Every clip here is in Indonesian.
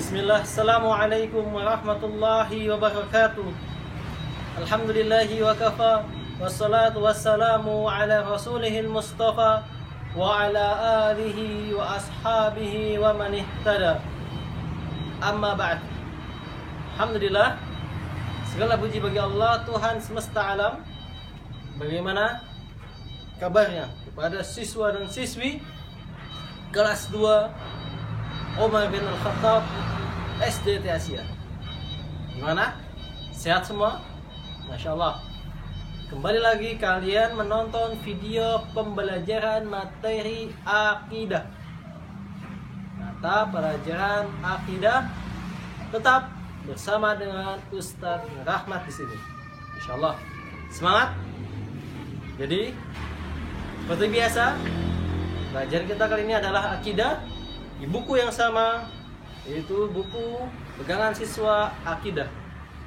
Bismillah, Assalamualaikum warahmatullahi wabarakatuh. Alhamdulillahi wa kafa, wassalatu wassalamu ala rasulihil mustafa wa ala alihi wa ashabihi wa man ihtada. Amma ba'd. Alhamdulillah, segala puji bagi Allah, Tuhan semesta alam. Bagaimana kabarnya kepada siswa dan siswi kelas 2 Umar bin Al-Khattab SDT Asia? Gimana? Sehat semua? Masya Allah. Kembali lagi kalian menonton video pembelajaran materi akidah. Mata pelajaran akidah tetap bersama dengan Ustadz Rahmat di sini. Masya Allah. Semangat. Jadi seperti biasa, pelajaran kita kali ini adalah akidah di buku yang sama, yaitu buku pegangan siswa akidah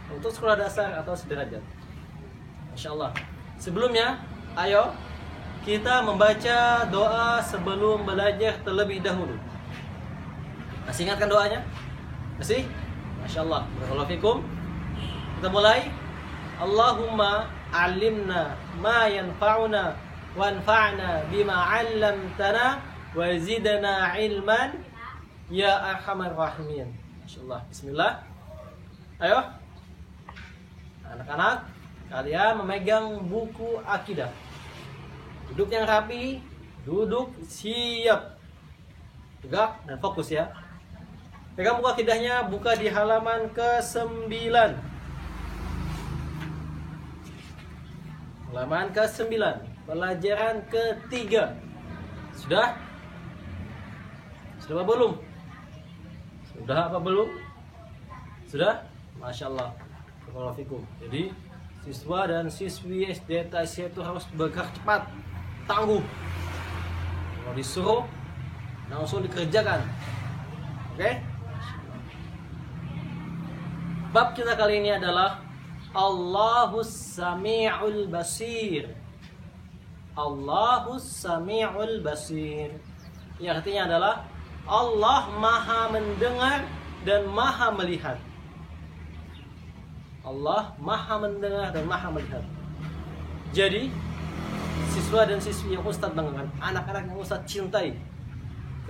untuk sekolah dasar atau sederajat. Masya Allah. Sebelumnya, ayo kita membaca doa sebelum belajar terlebih dahulu. Masih ingatkan doanya? Masih? Masya Allah. Barakallahu fikum. Kita mulai. Allahumma alimna ma yanfa'una wanfa'na bima 'allamtana wa zidna ilman ya arhamar rahimin. Masyaallah. Bismillah. Ayo. Anak-anak, kalian memegang buku akidah. Duduk yang rapi, duduk siap. Tegak dan fokus ya. Pegang buku akidahnya, buka di halaman ke-9. Halaman ke-9, pelajaran ketiga. Sudah? Sudah apa belum? Sudah apa belum? Sudah? Masya Allah. Assalamualaikum. Jadi siswa dan siswi SD Asia itu harus bergerak cepat, tangguh. Kalau disuruh langsung dikerjakan. Oke? Bab kita kali ini adalah Allahus Sami'ul Basir. Allahus Sami'ul Basir. Yang artinya adalah Allah Maha mendengar dan Maha melihat. Allah Maha mendengar dan Maha melihat. Jadi siswa dan siswi yang Ustadz banggakan, anak-anak yang Ustadz cintai,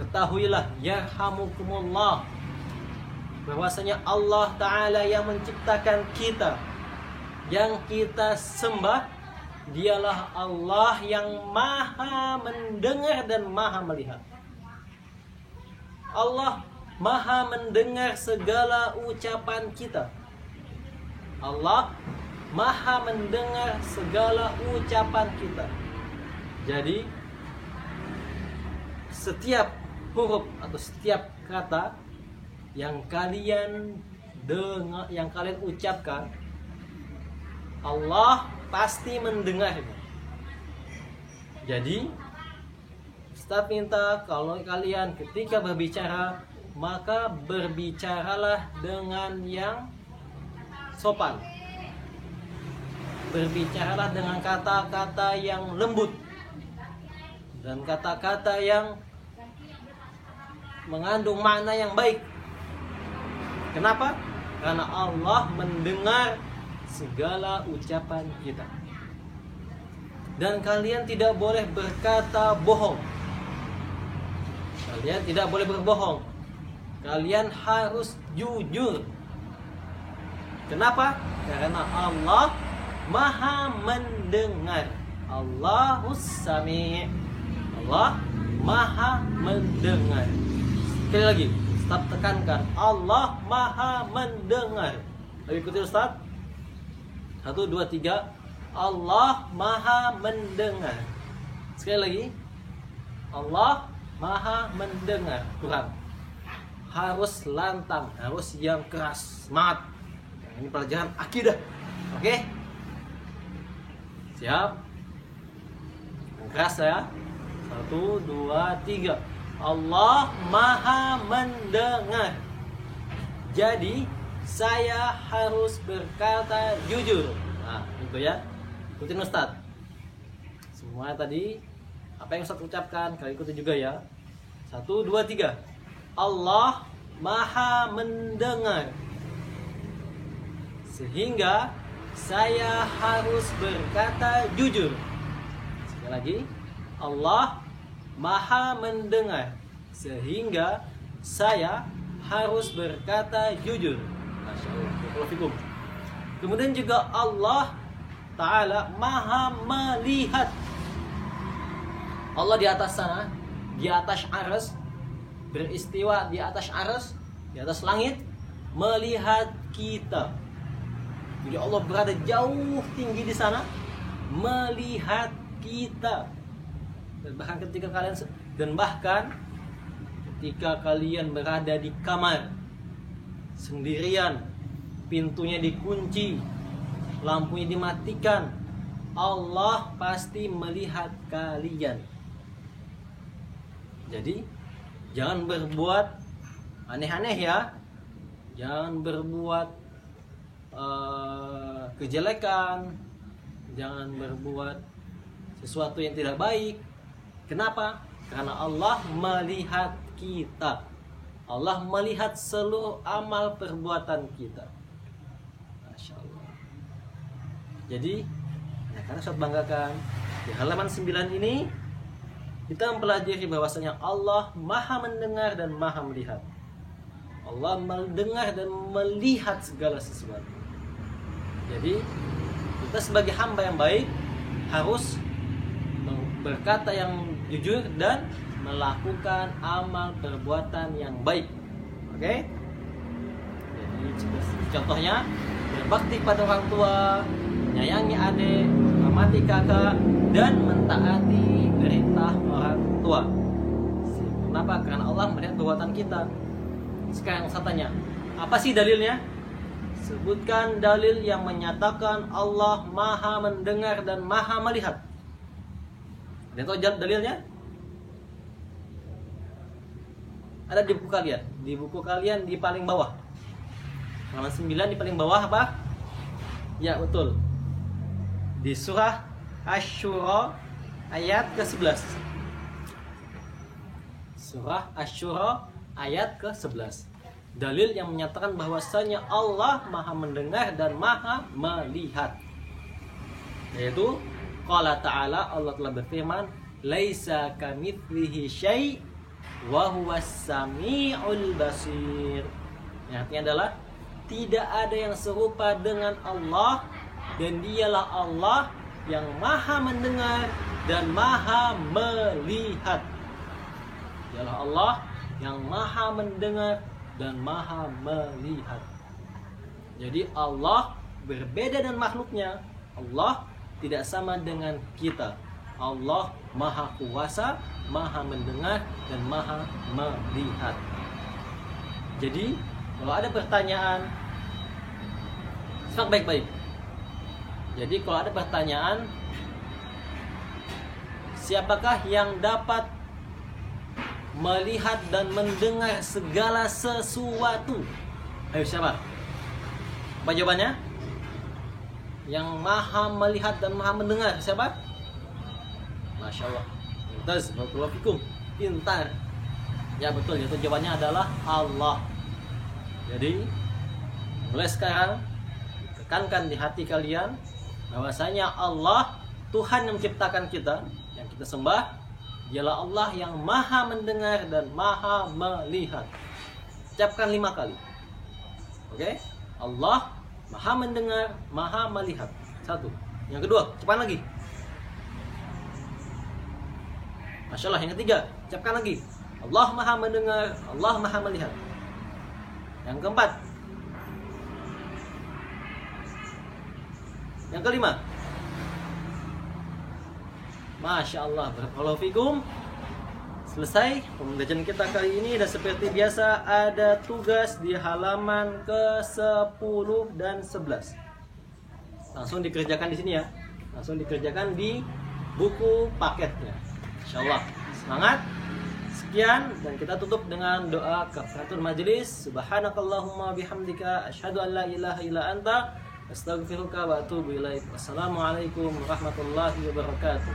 ketahuilah yarhamukumullah, bahwasanya Allah Ta'ala yang menciptakan kita, yang kita sembah, dialah Allah yang Maha mendengar dan Maha melihat. Allah Maha mendengar segala ucapan kita. Allah Maha mendengar segala ucapan kita. Jadi setiap huruf atau setiap kata yang kalian dengar, yang kalian ucapkan, Allah pasti mendengarnya. Jadi Ustaz minta kalau kalian ketika berbicara, maka berbicaralah dengan yang sopan. Berbicaralah dengan kata-kata yang lembut dan kata-kata yang mengandung makna yang baik. Kenapa? Karena Allah mendengar segala ucapan kita. Dan kalian tidak boleh berkata bohong. Kalian tidak boleh berbohong. Kalian harus jujur. Kenapa? Karena Allah Maha mendengar. Allahus Sami'. Allah Maha mendengar. Sekali lagi, Ustaz tekankan, Allah Maha mendengar. Ayo ikuti Ustaz. 1, 2, 3. Allah Maha mendengar. Sekali lagi. Allah Maha mendengar. Kurang. Harus lantang, harus yang keras, semangat. Ini pelajaran akidah. Oke? Siap? Yang keras ya. 1, 2, 3. Allah Maha mendengar. Jadi saya harus berkata jujur. Nah, itu ya. Ikutin Ustaz. Semua tadi apa yang Ustaz ucapkan, kalian ikuti juga ya. 1, 2, 3. Allah Maha mendengar, sehingga saya harus berkata jujur. Sekali lagi, Allah Maha mendengar, sehingga saya harus berkata jujur. Masya Allah. Kemudian juga Allah Ta'ala Maha melihat. Allah di atas sana, di atas arsy, beristiwa di atas arsy, di atas langit, melihat kita. Jadi Allah berada jauh tinggi di sana, melihat kita. Dan bahkan ketika kalian berada di kamar sendirian, pintunya dikunci, lampunya dimatikan, Allah pasti melihat kalian. Jadi jangan berbuat aneh-aneh ya. Jangan berbuat kejelekan. Jangan berbuat sesuatu yang tidak baik. Kenapa? Karena Allah melihat kita. Allah melihat seluruh amal perbuatan kita. Masya Allah. Jadi, karena saya banggakan di halaman 9 ini kita mempelajari bahwasanya Allah Maha mendengar dan Maha melihat. Allah mendengar dan melihat segala sesuatu. Jadi, kita sebagai hamba yang baik harus berkata yang jujur dan melakukan amal perbuatan yang baik. Oke? Jadi contohnya berbakti pada orang tua, menyayangi adik, menghormati kakak, dan mentaati perintah orang tua. Kenapa? Karena Allah melihat perbuatan kita. Sekarang saya tanya, apa sih dalilnya? Sebutkan dalil yang menyatakan Allah Maha mendengar dan Maha melihat. Ada yang tahu dalilnya? Ada di buku kalian. Di buku kalian di paling bawah. Halaman 9 di paling bawah apa? Ya, betul. Di surah Asy-Syura ayat ke-11. Surah Asy-Syura ayat ke-11. Dalil yang menyatakan bahwasanya Allah Maha mendengar dan Maha melihat. Yaitu qala ta'ala, Allah telah berfirman, "Laisa kamitslihi syai' wa huwas samiul basir." Yang artinya adalah tidak ada yang serupa dengan Allah, dan dialah Allah yang Maha mendengar dan Maha melihat. Dialah Allah yang Maha mendengar dan Maha melihat. Jadi Allah berbeda dengan makhluknya. Allah tidak sama dengan kita. Allah Maha kuasa, Maha mendengar, dan Maha melihat. Jadi kalau ada pertanyaan, simak baik-baik. Jadi kalau ada pertanyaan, siapakah yang dapat melihat dan mendengar segala sesuatu? Ayo, siapa? Apa jawabannya? Yang Maha melihat dan Maha mendengar, siapa? Masya Allah. Mumtaz, barakallahu fikum. Pintar. Ya betul, itu jawabannya adalah Allah. Jadi mulai sekarang tekankan di hati kalian bahwasanya Allah, Tuhan yang menciptakan kita, yang kita sembah, dialah Allah yang Maha mendengar dan Maha melihat. Ucapkan 5 kali. Oke? Allah Maha mendengar, Maha melihat. 1. Yang kedua, cepat lagi. Masya Allah. Yang ketiga, ucapkan lagi. Allah Maha mendengar, Allah Maha melihat. Yang keempat. Yang kelima. Masya Allah. Barakallahu fikum. Selesai pembelajaran kita kali ini, dan seperti biasa ada tugas di halaman ke-10 dan 11. Langsung dikerjakan di sini ya. Langsung dikerjakan di buku paketnya. Insyaallah. Semangat. Sekian, dan kita tutup dengan doa kafaratul majelis. Subhanakallahumma bihamdika asyhadu an la ilaha illa anta astaghfiruka wa atubu ilaik. Wassalamualaikum warahmatullahi wabarakatuh.